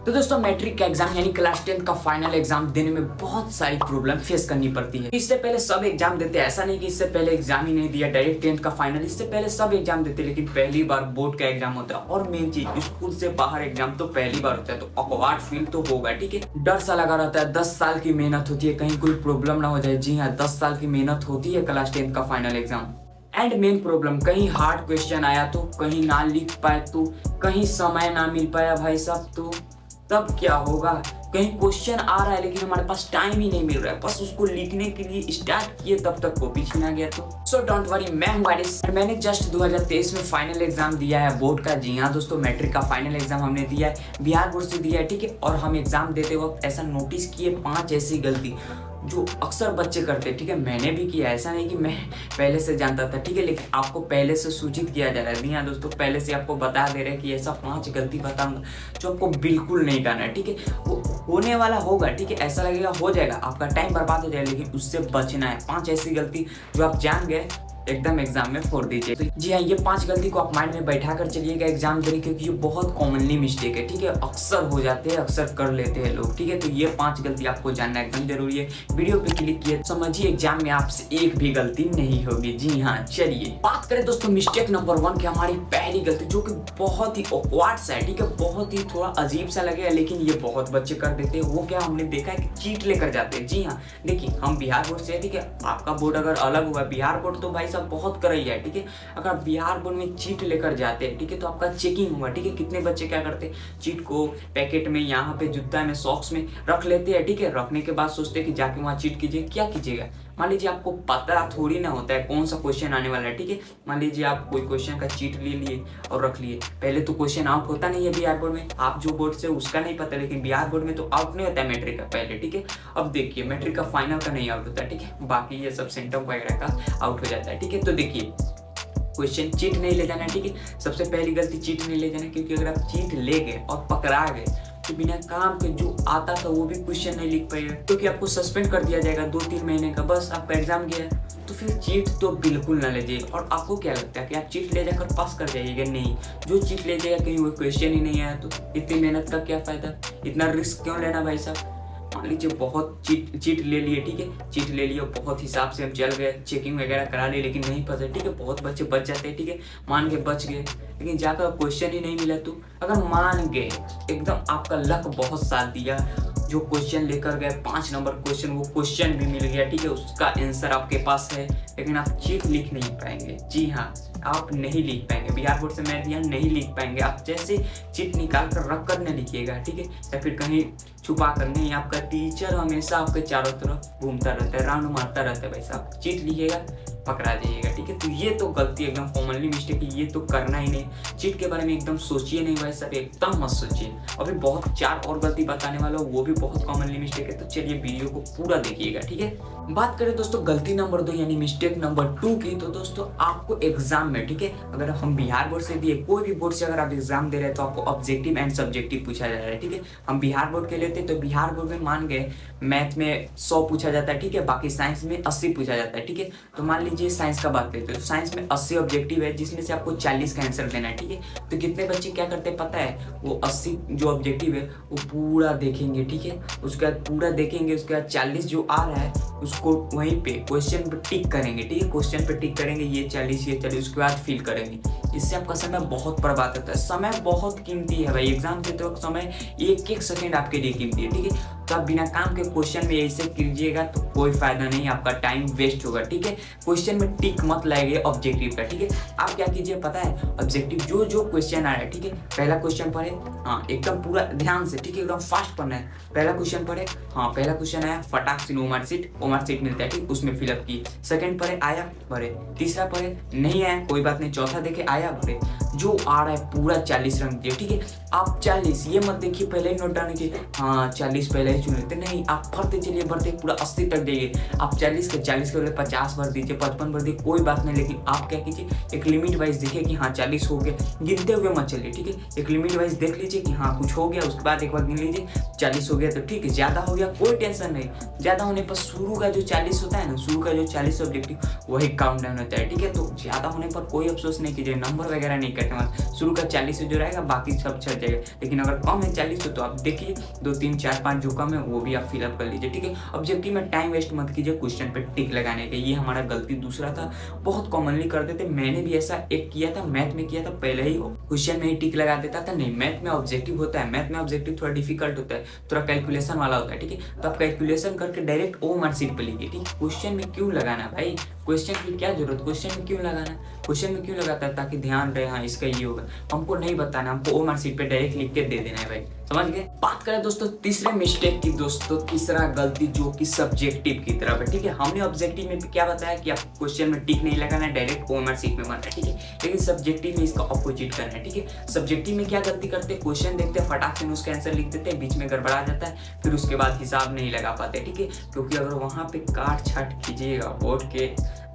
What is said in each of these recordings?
तो दोस्तों मैट्रिक का एग्जाम यानी क्लास 10 का फाइनल एग्जाम देने में बहुत सारी प्रॉब्लम फेस करनी पड़ती है। इससे पहले सब एग्जाम देते, ऐसा नहीं कि इससे पहले एग्जाम ही नहीं दिया, डायरेक्ट 10th का फाइनल, इससे पहले सब एग्जाम देते, लेकिन पहली बार बोर्ड का एग्जाम होता है। और मेन चीज स्कूल से बाहर एग्जाम तो पहली बार होता है, तो ऑकवर्ड फील तो होगा, ठीक है। डर सा लगा रहता है, 10 साल की मेहनत होती है, कहीं कोई प्रॉब्लम ना हो जाए। जी हाँ, 10 साल की मेहनत होती है क्लास 10 का final exam. And main problem, कहीं हार्ड क्वेश्चन आया तो, कहीं ना लिख पाए तो, कहीं समय ना मिल पाया भाई साहब तो तब क्या होगा। कहीं क्वेश्चन आ रहा है लेकिन हमारे पास टाइम ही नहीं मिल रहा है, बस उसको लिखने के लिए स्टार्ट किए तब तक कॉपी छीना गया। तो सो डोंट वरी, मैं हूं वारिस। मैंने जस्ट 2023 में फाइनल एग्जाम दिया है बोर्ड का। जी हाँ दोस्तों, मैट्रिक का फाइनल एग्जाम हमने दिया है, बिहार बोर्ड से दिया है, ठीक है। और हम एग्जाम देते वक्त ऐसा नोटिस किए 5 ऐसी गलती जो अक्सर बच्चे करते हैं, ठीक है। मैंने भी किया, ऐसा नहीं कि मैं पहले से जानता था, ठीक है, लेकिन आपको पहले से सूचित किया जा रहा है। हाँ दोस्तों, पहले से आपको बता दे रहे हैं कि ऐसा 5 गलती बताऊंगा जो आपको बिल्कुल नहीं करना है, ठीक है। वो होने वाला होगा, ठीक है, ऐसा लगेगा हो जाएगा, आपका टाइम बर्बाद हो जाएगा, लेकिन उससे बचना है। 5 ऐसी गलती जो आप जान गए एकदम एग्जाम में फोड़ दीजिए। तो जी हाँ, ये 5 गलती को आप माइंड में बैठा कर चलिएगा एग्जाम देने, क्योंकि ये बहुत कॉमनली मिस्टेक है, ठीक है। अक्सर हो जाते हैं, अक्सर कर लेते हैं लोग, ठीक है। तो ये 5 गलती आपको जानना एकदम जरूरी है। वीडियो पे क्लिक किए, समझिए एग्जाम में आपसे एक भी गलती नहीं होगी। जी हाँ, चलिए बात करें दोस्तों मिस्टेक नंबर 1 की। हमारी पहली गलती जो कि बहुत ही ऑकवर्ड सा है, ठीक है, बहुत ही थोड़ा अजीब सा लगेगा, लेकिन ये बहुत बच्चे कर देते हैं। वो क्या, हमने देखा है कि चीट लेकर जाते हैं। जी हाँ, देखिए हम बिहार बोर्ड से है, ठीक है। आपका बोर्ड अगर अलग हुआ, बिहार बोर्ड तो भाई साहब बहुत कर रही है, ठीक है। अगर बिहार बोर्ड में चीट लेकर जाते हैं, ठीक है, तो आपका चेकिंग होगा, ठीक है। कितने बच्चे क्या करते हैं, चीट को पैकेट में, यहाँ पे जूता में, सॉक्स में रख लेते हैं, ठीक है। रखने के बाद सोचते हैं कि जाके वहाँ चीट कीजिए। क्या कीजिएगा, मान लीजिए आपको पता थोड़ी ना होता है कौन सा क्वेश्चन आने वाला है, ठीक है। मान लीजिए आप कोई क्वेश्चन का चीट ले लिए और रख लिए। पहले तो क्वेश्चन आउट होता नहीं है बिहार बोर्ड में, आप जो बोर्ड से उसका नहीं पता, लेकिन बिहार बोर्ड में तो आउट नहीं होता है मैट्रिक का पहले, ठीक है। अब देखिए मैट्रिक का फाइनल का नहीं आउट होता है, ठीक है, बाकी ये सब सेंटम वगैरह का आउट हो जाता है, ठीक है। तो देखिए क्वेश्चन चीट नहीं ले जाना, ठीक है। सबसे पहली गलती चीट नहीं ले जाना, क्योंकि अगर आप चीट ले गए और पकड़ा गए तो बिना काम के जो आता था वो भी क्वेश्चन नहीं लिख पाएगा, क्योंकि आपको सस्पेंड कर दिया जाएगा 2-3 महीने का, बस आपका एग्जाम गया। तो फिर चीट तो बिल्कुल ना ले जाइए। और आपको क्या लगता है कि आप चीट ले जाकर पास कर जाइएगा? नहीं, जो चीट ले जाएगा कहीं वो क्वेश्चन ही नहीं आया तो इतनी मेहनत का क्या फायदा, इतना रिस्क क्यों लेना भाई साहब। मान लीजिए बहुत चीट ले लिए, ठीक है, चीट ले लिए, बहुत हिसाब से हम चल गए, चेकिंग वगैरह करा ली, लेकिन नहीं फंसे, ठीक है। बहुत बच्चे बच जाते हैं, ठीक है, मान के बच गए, लेकिन जाकर क्वेश्चन ही नहीं मिला। तो अगर मान गए एकदम आपका लक बहुत साथ दिया, जो क्वेश्चन लेकर गए 5 नंबर क्वेश्चन, वो क्वेश्चन भी मिल गया, ठीक है, उसका आंसर आपके पास है, लेकिन आप चीट लिख नहीं पाएंगे। जी हाँ, आप नहीं लिख पाएंगे। बिहार बोर्ड से मैं दिया, नहीं लिख पाएंगे। आप जैसे चिट निकाल कर रख कर न लिखिएगा, ठीक है, या फिर कहीं छुपा कर नहीं। आपका टीचर हमेशा आपके चारों तरफ घूमता रहता है, राउंड मारता रहता है भाई साहब। चिट लिखिएगा, पकड़ा जाइएगा, ठीक है। तो ये तो गलती एकदम कॉमनली मिस्टेक है, ये तो करना ही नहीं। चिट के बारे में एकदम सोचिए नहीं भाई साहब, एकदम मत सोचिए। अभी बहुत 4 और गलती बताने वाला हूँ, वो भी बहुत कॉमनली मिस्टेक है। तो चलिए वीडियो को पूरा देखिएगा, ठीक है। बात करें दोस्तों गलती नंबर 2 यानी मिस्टेक नंबर 2 की, तो दोस्तों आपको एग्जाम में, ठीक है, अगर हम बिहार बोर्ड से दिए, कोई भी बोर्ड से अगर आप एग्जाम दे रहे हैं तो आपको ऑब्जेक्टिव एंड सब्जेक्टिव पूछा जा रहा है, ठीक है। हम बिहार बोर्ड के लेते तो बिहार बोर्ड में मान गए मैथ में 100 पूछा जाता है, ठीक है, बाकी साइंस में 80 पूछा जाता है, ठीक है। तो मान लीजिए साइंस का बात करते हैं, तो साइंस में 80 ऑब्जेक्टिव है, जिसमें से आपको 40 का आंसर देना है, ठीक है। तो कितने बच्चे क्या करते हैं पता है, वो 80 जो ऑब्जेक्टिव है वो पूरा देखेंगे, ठीक है, उसके बाद पूरा देखेंगे, उसके बाद 40 जो आ रहा है उसको वहीं पे क्वेश्चन पे टिक करेंगे, ठीक है, क्वेश्चन पे टिक करेंगे, ये 40 ये 40, उसके बाद फिल करेंगे। इससे आपका समय बहुत बर्बाद होता है। समय बहुत कीमती है भाई, एग्जाम देते वक्त समय 1-1 सेकेंड आपके लिए कीमती है, ठीक है। तो आप बिना काम के क्वेश्चन में ऐसे कीजिएगा तो कोई फायदा नहीं, आपका टाइम वेस्ट होगा, ठीक है। क्वेश्चन में टिक मत लगाइए ऑब्जेक्टिव का, ठीक है। आप क्या कीजिए पता है, ऑब्जेक्टिव जो क्वेश्चन आ रहा है, ठीक है, पहला क्वेश्चन पढ़े, हाँ एकदम पूरा ध्यान से, ठीक है, एकदम फास्ट पढ़ना है। पहला क्वेश्चन पढ़े, हाँ पहला क्वेश्चन आया, फटाक से ओमार सीट मिलता है, ठीक, उसमें फिलअप की। सेकंड पढ़े, आया भरे। तीसरा पढ़े, नहीं आया कोई बात नहीं, चौथा देखे आया भरे। जो आ रहा है पूरा 40 रंग दिए, ठीक है। आप 40 ये मत देखिए पहले ही नोट डाउन कीजिए, हाँ 40 पहले ही चुन लेते, नहीं, आप भरते चलिए, भरते पूरा 80 तक जाइए। आप 40 के बदले 50 भर दीजिए, 55 भर दीजिए, कोई बात नहीं, लेकिन आप क्या कीजिए एक लिमिट वाइज देखिए कि हाँ 40 हो गया, गिनते हुए मत चलिए, ठीक है। एक लिमिट वाइज देख लीजिए कि हाँ कुछ हो गया, उसके बाद एक बार गिन लीजिए 40 हो गया तो ठीक है, ज्यादा हो गया कोई टेंशन नहीं। ज्यादा होने पर शुरू का जो 40 होता है ना, शुरू का जो 40 ऑब्जेक्टिव वही काउंट डाउन होता है, ठीक है। तो ज्यादा होने पर कोई अफसोस नहीं कीजिए, नंबर वगैरह नहीं रखने वाला, शुरू का 40 से जो रहेगा बाकी सब चल जाएगा। लेकिन अगर कम है 40 से तो आप देखिए 2 3 4 5 जो कम है वो भी आप फिलअप कर लीजिए, ठीक है। ऑब्जेक्टिव में टाइम वेस्ट मत कीजिए क्वेश्चन पे टिक लगाने के, ये हमारा गलती दूसरा था, बहुत कॉमनली कर देते। मैंने भी ऐसा एक किया था, मैथ में किया था, पहले ही क्वेश्चन में ही टिक लगा देता था। नहीं, मैथ में ऑब्जेक्टिव होता है, मैथ में ऑब्जेक्टिव थोड़ा डिफिकल्ट होता है, थोड़ा कैलकुलेशन वाला होता है, ठीक है। तो आप कैलकुलेशन करके डायरेक्ट ओएमआर शीट पे लिखिए, ठीक है। क्वेश्चन में क्यों लगाना भाई, क्वेश्चन की क्या जरूरत, क्वेश्चन में क्यों लगाना, क्वेश्चन में क्यों लगाता है, ताकि ध्यान रहे हाँ इसका ये होगा, हमको नहीं बताना, हमको ओएमआर शीट पे डायरेक्ट लिख के दे देना है भाई, समझ गए। बात करें दोस्तों तीसरे मिस्टेक की, दोस्तों तीसरा गलती जो कि सब्जेक्टिव की तरफ है, ठीक है। हमने ऑब्जेक्टिव में क्या बताया कि आप क्वेश्चन में टिक नहीं लगाना है, डायरेक्ट ओएमआर शीट में बनना है, ठीक है। लेकिन सब्जेक्टिव में इसका ऑपोजिट करना है, ठीक है। सब्जेक्टिव में क्या गलती करते हैं, क्वेश्चन देखते हैं फटाक से उसका आंसर लिख देते हैं, बीच में गड़बड़ा जाता है, फिर उसके बाद हिसाब नहीं लगा पाते, ठीक है। क्योंकि अगर वहाँ पे काट छाट कीजिएगा,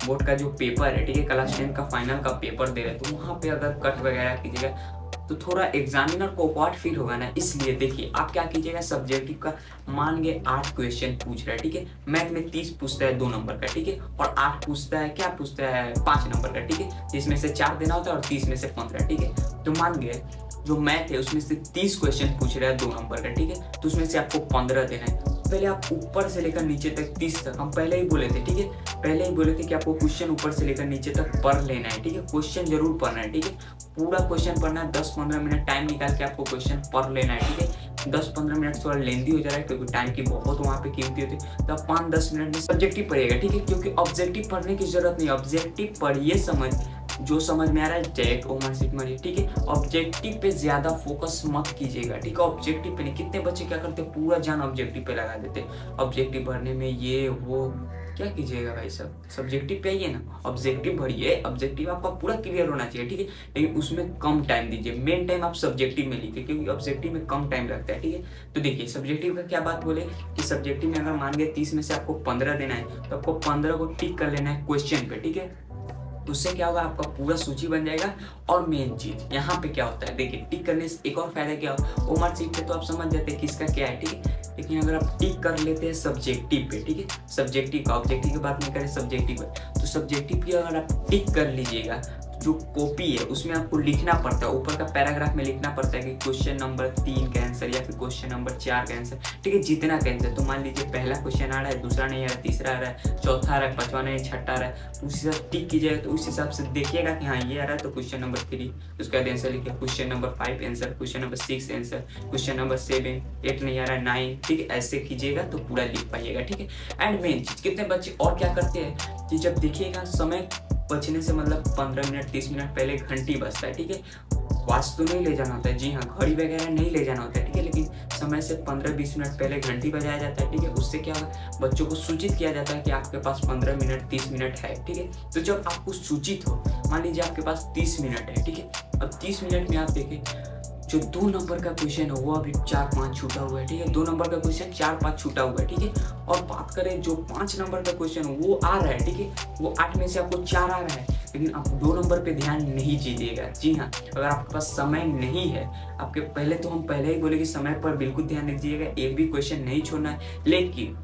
बोर्ड का जो पेपर है, ठीक है, क्लास 10 का फाइनल का पेपर दे रहे हैं, तो वहाँ पे अगर कट वगैरह कीजिएगा तो थोड़ा एग्जामिनर को ऑकवर्ड फील होगा ना। इसलिए देखिए आप क्या कीजिएगा, सब्जेक्टिव का मान गए 8 क्वेश्चन पूछ रहा है, ठीक है। मैथ में 30 पूछता है 2 नंबर का, ठीक है, और 8 पूछता है, क्या पूछता है 5 नंबर का, ठीक है, जिसमें से 4 देना होता है और 30 में से 15, ठीक है। तो मान गए जो मैथ है उसमें से 30 क्वेश्चन पूछ रहा है 2 नंबर का, ठीक है, तो उसमें से आपको 15 देना है। पहले आप ऊपर से लेकर नीचे तक 30 तक हम पहले ही बोले थे, ठीक है, पहले ही बोले थे कि आपको क्वेश्चन ऊपर से लेकर नीचे तक पढ़ लेना है, ठीक है। क्वेश्चन जरूर पढ़ना है, ठीक है, पूरा क्वेश्चन पढ़ना है, 10-15 मिनट टाइम निकाल के आपको क्वेश्चन पढ़ लेना है, ठीक है। 10-15 मिनट थोड़ा लेंदी हो जा रहा है क्योंकि टाइम की बहुत वहाँ पे कीमती होती है, तो आप 5-10 मिनट में सब्जेक्टिव पढ़िएगा, ठीक है। क्योंकि ऑब्जेक्टिव पढ़ने की जरूरत नहीं, ऑब्जेक्टिव पढ़िए, जो समझ में आ रहा है डायरेक्ट ओएमआर शीट में, ठीक है। ऑब्जेक्टिव पे ज्यादा फोकस मत कीजिएगा, ठीक है, ऑब्जेक्टिव पे नहीं। कितने बच्चे क्या करते हैं, पूरा जान ऑब्जेक्टिव पे लगा देते, ऑब्जेक्टिव भरने में ये वो, क्या कीजिएगा भाई सब, सब्जेक्टिव पे आइए ना, ऑब्जेक्टिव भरिए, ऑब्जेक्टिव आपका पूरा क्लियर होना चाहिए, ठीक है। लेकिन उसमें कम टाइम दीजिए, मेन टाइम आप सब्जेक्टिव में लीजिए, क्योंकि ऑब्जेक्टिव में कम टाइम लगता है, ठीक है। तो देखिए सब्जेक्टिव का क्या बात बोले कि सब्जेक्टिव में अगर मान गए 30 में से आपको 15 देना है, तो आपको 15 को टिक कर लेना है क्वेश्चन पे, ठीक है। उससे क्या होगा, आपका पूरा सूची बन जाएगा। और मेन चीज यहाँ पे क्या होता है, देखिए टिक करने से एक और फायदा क्या हो, ओएमआर शीट पे तो आप समझ जाते हैं किसका क्या है, ठीक है। लेकिन अगर आप टिक कर लेते हैं सब्जेक्टिव पे, ठीक है, सब्जेक्टिव का, ऑब्जेक्टिव की बात नहीं करें, सब्जेक्टिव पे, तो सब्जेक्टिव की अगर आप टिक कर लीजिएगा, जो कॉपी है उसमें आपको लिखना पड़ता है, ऊपर का पैराग्राफ में लिखना पड़ता है कि क्वेश्चन नंबर 3 का आंसर या फिर क्वेश्चन नंबर 4 का आंसर, ठीक है, जितना का आंसर। तो मान लीजिए पहला क्वेश्चन आ रहा है, दूसरा नहीं आ रहा है, तीसरा आ रहा है, चौथा आ रहा है, पांचवा नहीं, छठा आ रहा है, तो उसी हिसाब टिक कीजिएगा। तो उस हिसाब से देखिएगा कि हाँ ये आ रहा है तो क्वेश्चन नंबर 3, उसके बाद आंसर लिखिए, question number 5 answer, question number 6 answer, question number 7, 8 नहीं आ रहा है 9, ठीक है, ऐसे कीजिएगा तो पूरा लिख पाइएगा, ठीक है। एंड मेन चीज, कितने बच्चे और क्या करते हैं कि जब देखिएगा समय बचने से मतलब 15 मिनट 30 मिनट पहले घंटी बजता है, ठीक है, वॉच तो नहीं ले जाना होता है, जी हाँ, घड़ी वगैरह नहीं ले जाना होता है, ठीक है, लेकिन समय से 15-20 मिनट पहले घंटी बजाया जाता है, ठीक है। उससे क्या होगा, बच्चों को सूचित किया जाता है कि आपके पास 15 मिनट 30 मिनट है, ठीक है। तो जब आपको सूचित हो, मान लीजिए आपके पास 30 मिनट है, ठीक है, अब 30 मिनट में आप देखिए जो 2 नंबर का क्वेश्चन है वो अभी 4-5 छूटा हुआ है, ठीक है, 2 नंबर का क्वेश्चन 4-5 छूटा हुआ है, ठीक है। और बात करें जो 5 नंबर का क्वेश्चन वो आ रहा है, ठीक है, वो 8 में से आपको 4 आ रहा है, लेकिन आप 2 नंबर पे ध्यान नहीं दीजिएगा। जी हाँ, अगर आपके पास समय नहीं है, आपके पहले तो हम पहले ही बोले कि समय पर बिल्कुल ध्यान दीजिएगा, एक भी क्वेश्चन नहीं छोड़ना है। लेकिन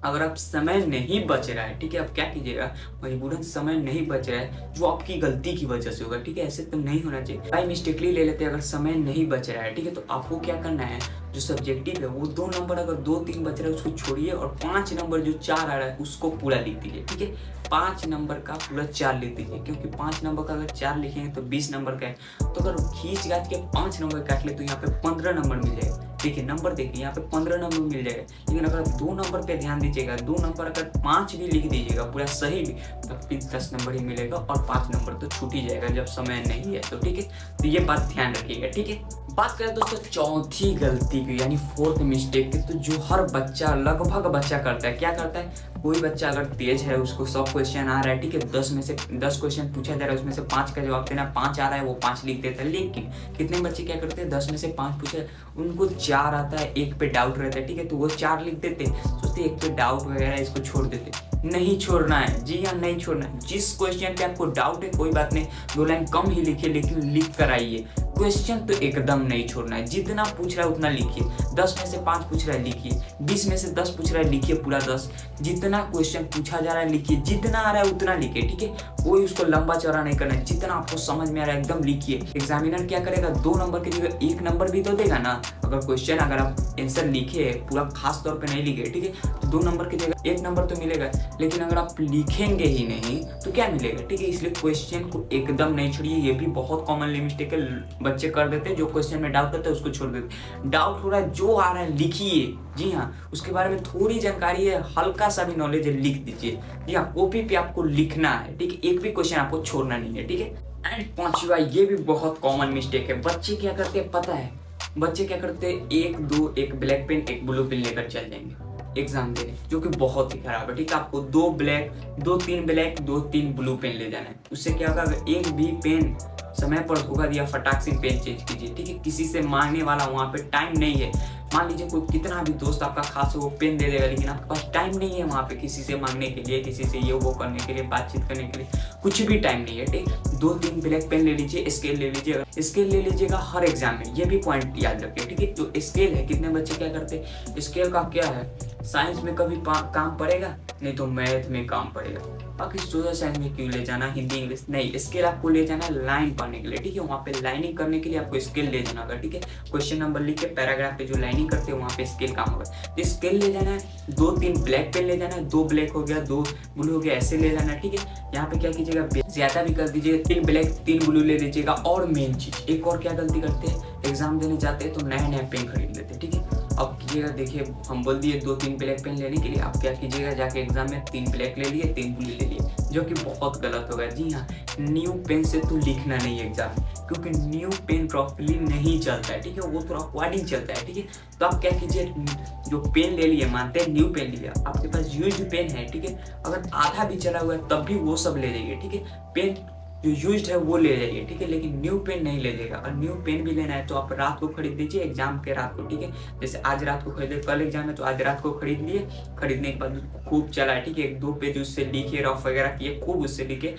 अगर आप समय नहीं बच रहा है, ठीक है, आप क्या कीजिएगा, मजबूरन समय नहीं बच रहा है जो आपकी गलती की वजह से होगा, ठीक है, ऐसे तो नहीं होना चाहिए। बाई मिस्टेकली ले लेते हैं, अगर समय नहीं बच रहा है, ठीक है, तो आपको क्या करना है, जो सब्जेक्टिव है वो 2 नंबर अगर 2-3 बच रहा है उसको छोड़िए, और 5 नंबर जो 4 आ रहा है उसको पूरा लिख दीजिए, ठीक है। 5 नंबर का पूरा 4 लिख दीजिए, क्योंकि 5 नंबर का अगर 4 लिखेंगे तो 20 नंबर का है, तो अगर खींच गाच के 5 नंबर काट ले तो यहाँ पे 15 नंबर मिल जाएगा। देखिए नंबर देखिए, यहाँ पे 15 नंबर मिल जाएगा। लेकिन अगर 2 नंबर पे ध्यान दीजिएगा, 2 नंबर अगर 5 भी लिख दीजिएगा पूरा सही भी, तो फिर 10 नंबर ही मिलेगा, और 5 नंबर तो छूट ही जाएगा जब समय नहीं है, तो ठीक है। तो ये बात ध्यान रखिएगा, ठीक है। बात करें दोस्तों चौथी गलती की, यानी 4th मिस्टेक की, तो जो हर बच्चा, लगभग बच्चा करता है, क्या करता है, कोई बच्चा अगर तेज है, उसको 100 क्वेश्चन आ रहा है, ठीक है, 10 में से 10 क्वेश्चन पूछा जा रहा है, उसमें से 5 का जवाब देना, 5 आ रहा है वो 5 लिख देता है। लेकिन कितने बच्चे क्या करते हैं, 10 में से 5 पूछे, उनको 4 आता है, 1 पे डाउट रहता है, ठीक है, तो वो 4 लिख देते, सोचते 1 पे डाउट वगैरह इसको छोड़ देते। नहीं छोड़ना है, जी हाँ, नहीं छोड़ना है। जिस क्वेश्चन पे आपको डाउट है कोई बात नहीं, 2 लाइन कम ही लिखिए, लेकिन लिख कर आइए। क्वेश्चन तो एकदम नहीं छोड़ना है, जितना पूछ रहा है उतना लिखिए। 10 में से 5 पूछ रहा है लिखिए, 20 में से 10 पूछ रहा है लिखिए पूरा 10। जितना क्वेश्चन पूछा जा रहा है लिखिए, जितना आ रहा है उतना लिखिए, ठीक है। कोई उसको लंबा चौड़ा नहीं करना है, जितना आपको समझ में आ रहा है एकदम लिखिए। एग्जामिनर क्या करेगा, 2 नंबर की जगह 1 नंबर भी तो देगा ना। अगर क्वेश्चन अगर आप आंसर लिखे, पूरा खास तौर पे नहीं लिखे, ठीक है, तो 2 नंबर की जगह 1 नंबर तो मिलेगा। लेकिन अगर आप लिखेंगे ही नहीं तो क्या मिलेगा, ठीक है। इसलिए क्वेश्चन को एकदम नहीं छोड़िए। ये भी बहुत कॉमनली मिस्टेक है, बच्चे कर देते हैं। जो क्वेश्चन में डाउट करते हैं उसको छोड़ देते। डाउट हो रहा है, जो आ रहा है लिखिए। जी हाँ, उसके बारे में थोड़ी जानकारी है, हल्का सा भी नॉलेज है, लिख दीजिए। जी हाँ, कॉपी पे आपको लिखना है, ठीक है। एक भी क्वेश्चन आपको छोड़ना नहीं है, ठीक है। एंड 5वां, ये भी बहुत कॉमन मिस्टेक है। बच्चे क्या करते हैं पता है, बच्चे क्या करते हैं, 1 ब्लैक पेन 1 ब्लू पेन लेकर चल जाएंगे एग्जाम देने, जो कि बहुत ही खराब है, ठीक है। आपको 2 3 ब्लैक 2 3 ब्लू पेन ले जाना है। उससे क्या होगा, अगर एक भी पेन समय पर धोखा दिया, फटाक से पेन चेंज कीजिए, ठीक है। किसी से मांगने वाला वहाँ पे टाइम नहीं है। मान लीजिए कोई कितना भी दोस्त आपका खास हो, वो पेन दे देगा, लेकिन आपके पास टाइम नहीं है वहाँ पे किसी से मांगने के लिए, किसी से ये वो करने के लिए, बातचीत करने के लिए, कुछ भी टाइम नहीं है, ठीक। 2 3 ब्लैक पेन ले लीजिए, स्केल ले लीजिए। स्केल ले लीजिएगा हर एग्जाम में, ये भी पॉइंट याद रखिए, ठीक है। जो स्केल है, कितने बच्चे क्या करते हैं, स्केल का क्या है, साइंस में कभी काम पड़ेगा नहीं तो मैथ में काम पड़ेगा। बाकी सोशल साइंस में क्यों ले जाना, हिंदी इंग्लिश नहीं। स्केल आपको ले जाना है लाइन पढ़ने के लिए, ठीक है। वहाँ पे लाइनिंग करने के लिए आपको स्केल ले जाना होगा, ठीक है। क्वेश्चन नंबर लिख के पैराग्राफ पे जो लाइनिंग करते हैं वहाँ पे स्केल काम होगा। तो स्केल ले जाना है, 2 3 ब्लैक पेन ले जाना है, 2 ब्लैक हो गया 2 ब्लू हो गया, ऐसे ले जाना है, ठीक है। यहाँ पे क्या कीजिएगा, ज्यादा भी कर दीजिए, 3 ब्लैक 3 ब्लू ले लीजिएगा। और मेन चीज, एक और क्या गलती करते हैं, एग्जाम देने जाते हैं तो नया पेन खरीद लेते हैं, ठीक है। अब कीजिएगा, देखिए हम बोल दिए 2 3 ब्लैक पेन लेने के लिए, आप क्या कीजिएगा, जाके एग्जाम में 3 ब्लैक ले लिए 3 ब्लू ले लिए, जो कि बहुत गलत होगा। जी हाँ, न्यू पेन से तो लिखना नहीं है एग्जाम में, क्योंकि न्यू पेन प्रॉपर्ली नहीं चलता है, ठीक है। वो थोड़ा अकॉर्डिंग चलता है, ठीक है। तो आप क्या कीजिए, जो पेन ले लिए, मानते हैं न्यू पेन लिया, आपके पास यूज्ड पेन है, ठीक है। अगर आधा भी चला हुआ है तब भी वो सब ले जाइए, ठीक है। पेन जो यूज्ड है वो ले जाइए, ठीक है। लेकिन न्यू पेन नहीं ले जाएगा। और न्यू पेन भी लेना है तो आप रात को खरीद लीजिए, एग्जाम के रात को, ठीक है। जैसे आज रात को खरीदे, कल एग्जाम है तो आज रात को खरीद लिए। खरीदने के बाद खूब चला है, ठीक है। 1 2 पेज उससे लिखे, रफ वगैरह किए, खूब उससे लिखे,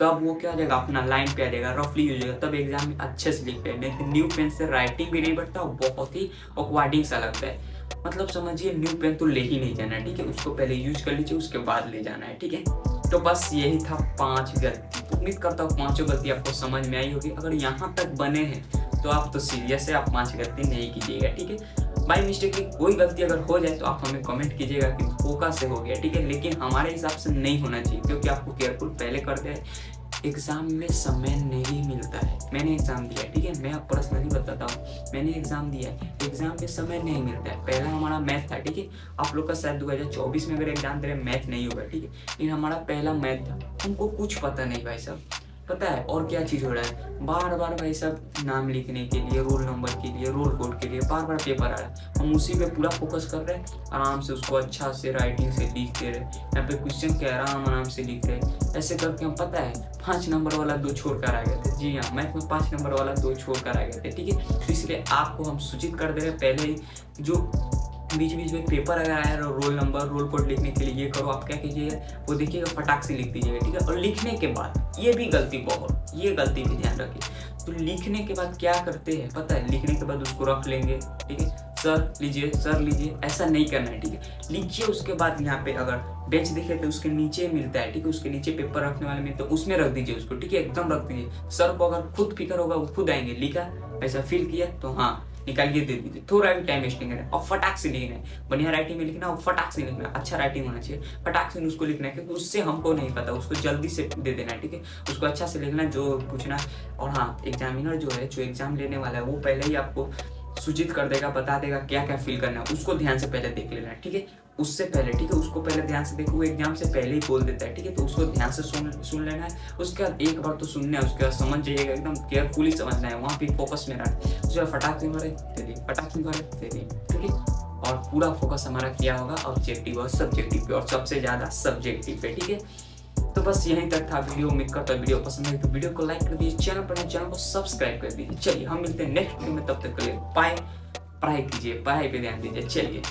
तब वो क्या हो जाएगा, अपना लाइन पे आ जाएगा, रफली हो जाएगा, तब एग्जाम में अच्छे से लिख पाए। नहीं तो न्यू पेन से राइटिंग भी नहीं बढ़ता, बहुत ही ऑकवर्डिंग सा लगता है। मतलब समझिए, न्यू पेन तो ले ही नहीं जाना है, ठीक है। उसको पहले यूज कर लीजिए, उसके बाद ले जाना है, ठीक है। तो बस यही था 5 गलती। उम्मीद करता हूँ 5 गलती आपको समझ में आई होगी। अगर यहाँ तक बने हैं तो आप तो सीरियस है, आप 5 गलती नहीं कीजिएगा, ठीक है। बाई मिस्टेक की कोई गलती अगर हो जाए तो आप हमें कमेंट कीजिएगा कि धोखा से हो गया, ठीक है। लेकिन हमारे हिसाब से नहीं होना चाहिए, क्योंकि आपको केयरफुल पहले कर दे। एग्जाम में समय नहीं मिलता है। मैंने एग्जाम दिया, ठीक है, मैं आप पर्सनली बताता हूँ, मैंने एग्जाम दिया, एग्जाम में समय नहीं मिलता है। पहला हमारा मैथ था, ठीक है। आप लोग का शायद 2024 में अगर एग्जाम दे रहे मैथ नहीं होगा, ठीक है। लेकिन हमारा पहला मैथ था, हमको कुछ पता नहीं भाई साहब, पता है। और क्या चीज़ हो रहा है, बार बार भाई साहब नाम लिखने के लिए, रोल नंबर के लिए, रोल कोड के लिए बार बार पेपर आ रहा है। हम उसी पे पूरा फोकस कर रहे हैं, आराम से उसको अच्छा से राइटिंग से लिख दे रहे। यहाँ पे क्वेश्चन क्या आराम से लिख रहे। ऐसे करके हम पता है 5 नंबर वाला 2 छोड़ कर आ गए थे। जी हाँ, मैथ में 5 नंबर वाला 2 छोड़ कर आ गए थे, ठीक है। तो इसलिए आपको हम सूचित कर दे रहे पहले ही, जो बीच में पेपर अगर आया रोल नंबर रोल कोड लिखने के लिए, ये करो, आप क्या कीजिएगा, वो देखिएगा, फटाक से लिख दीजिएगा, ठीक है। और लिखने के बाद ये भी गलती बहुत, ये गलती भी ध्यान रखिए। तो लिखने के बाद क्या करते हैं पता है, लिखने के बाद उसको रख लेंगे, ठीक है। सर लीजिए, ऐसा नहीं करना है, ठीक है। लिखिए, उसके बाद यहाँ पे अगर बेंच दिखे तो उसके नीचे मिलता है, ठीक है। उसके नीचे पेपर रखने वाले में, तो उसमें रख दीजिए उसको, ठीक है। एकदम रख दीजिए। सर को अगर खुद फिक्र होगा वो खुद आएंगे, लिखा ऐसा फील किया तो हाँ निकालिए दे दीजिए। थोड़ा भी टाइम वेस्टिंग है और फटाक से लिखना है। बढ़िया राइटिंग में लिखना और फटाक से लिखना है, अच्छा राइटिंग होना चाहिए, फटाक से उसको लिखना है, क्योंकि उससे हमको नहीं पता, उसको जल्दी से दे देना है, ठीक है। उसको अच्छा से लिखना जो पूछना। और हाँ, एग्जामिनर जो है, जो एग्जाम लेने वाला है, वो पहले ही आपको सूचित कर देगा, बता देगा क्या क्या फिल करना है, उसको ध्यान से पहले देख लेना है, ठीक है। उससे पहले, ठीक है, उसको पहले ध्यान से देखो, वो एग्जाम से पहले ही बोल देता है, ठीक है। तो उसको ध्यान से सुन लेना है। उसके बाद एक बार तो सुनना है, उसके बाद समझ जाइएगा, एकदम केयरफुली समझना है, वहाँ पे फोकस में रहना। उसके बाद फटाक से मारे दे दिए, फटाक से मारे दे दिए, ठीक है। और पूरा फोकस हमारा क्या होगा, ऑब्जेक्टिव और सब्जेक्टिव पे, और सबसे ज़्यादा सब्जेक्टिव पे, ठीक है। तो बस यहीं तक था वीडियो। उम्मीद करता हूं वीडियो पसंद है तो वीडियो को लाइक कर दीजिए, चैनल को सब्सक्राइब कर दीजिए। चलिए हम मिलते हैं नेक्स्ट वीडियो में, तब तक के लिए बाय। पढ़ाई कीजिए, पढ़ाई पे ध्यान दीजिए। चलिए।